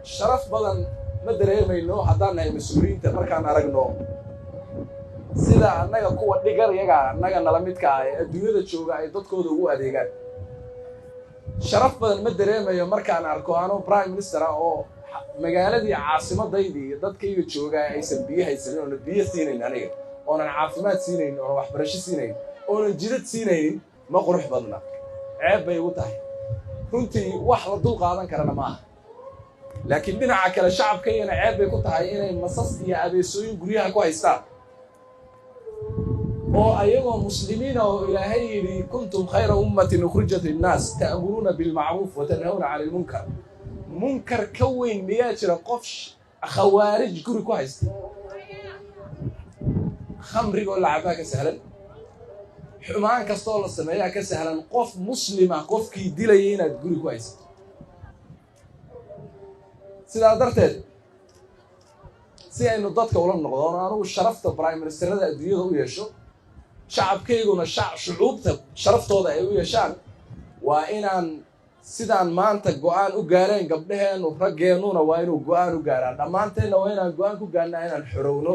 sharaf badan ma dareemayno haddaan nahay mas'uuliyiinta markaan aragno sida annaga kuwa dhigar yaga annaga nala midka ah ee adduunyada jooga ay dadkooda ugu adeegaan. sharaf badan ma dareemayo markaan arko anoo prime minister ah oo magaaladii caasimadayda iyo dadkayga jooga aysan biyo haysanin oo biyo siinayn aniga oonan caafimaad siinayn oo waxbarasho siinayn oonan jidad siinayn ma qurux badna ceeb bay ugu tahay runtii wax la dul qaadan karana maaha. laakiin dhinaca kale shacabkayana ceeb bay ku tahay inay masas iyo abeesooyin guryaha ku haystaan oo ayagoo muslimiina oo ilaahay yidhi kuntum khayra ummatin ukhrijat linnaas ta'muruuna bilmacruuf wa tanhawna cani lmunkar. munkar ka weyn miyaa jira qof khawaarij guri ku haysta? khamrigoo la cabaa ka sahlan, xumaan kastoo la sameeyaa ka sahlan qof muslima qofkii dilaya inaad guri ku haysato. sidaa darteed si aynu dadka ula noqdoon anugu sharafta prime ministerada adduunyada u yeesho shacabkayguna shucuubta sharaftooda ay u yeeshaan waa inaan sidaan maanta go'aan u gaareen gabdhaheennu raggeennuna waa inuu go'aan u gaaraan dhammaanteenna waa inaan go'aan ku gaarnaa inaan xorowno.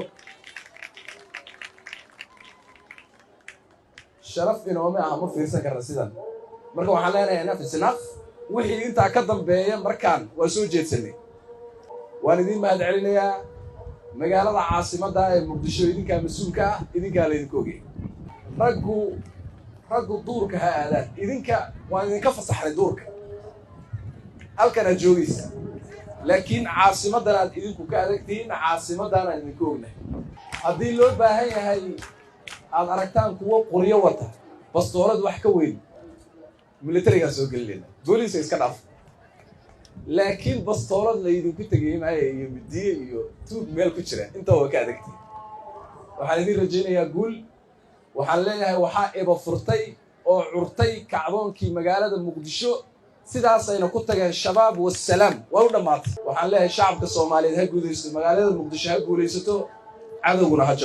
sharaf inooma aha ma fiirsan karna sidan marka waxaan leenahay enough is enough. wixii intaa ka dambeeya markaan waa soo jeedsanay. waan idiin mahad celinayaa. magaalada caasimadda ee muqdisho idinkaa mas-uulka ah, idinkaa laydinku ogey. raggu duurka ha aadaan, idinka waan idinka fasaxnay duurka halkan aad joogaysa, laakiin caasimaddan aad idinku ka adagtihiin caasimaddan aan idinku ognahay. haddii loo baahan yahay aad aragtaan kuwo qoryo wata bastoolad wax ka weyn militarigaa soo gelinayna, booliiska iska dhaaf. laakiin bastoolad laydinku tegay maayo iyo midiye iyo tuug meel ku jira intaa waa ka adagtihiin. waxaan idin rajaynayaa guul. waxaan leeyahay waxaa iba furtay oo curtay kacdoonkii magaalada muqdisho, sidaasayna ku tageen shabaab wassalaam waa u dhammaatay. waxaan leeyahay shacabka Soomaaliyeed ha guulaysto, magaalada muqdisho ha guulaysato, cadowguna ha jabo.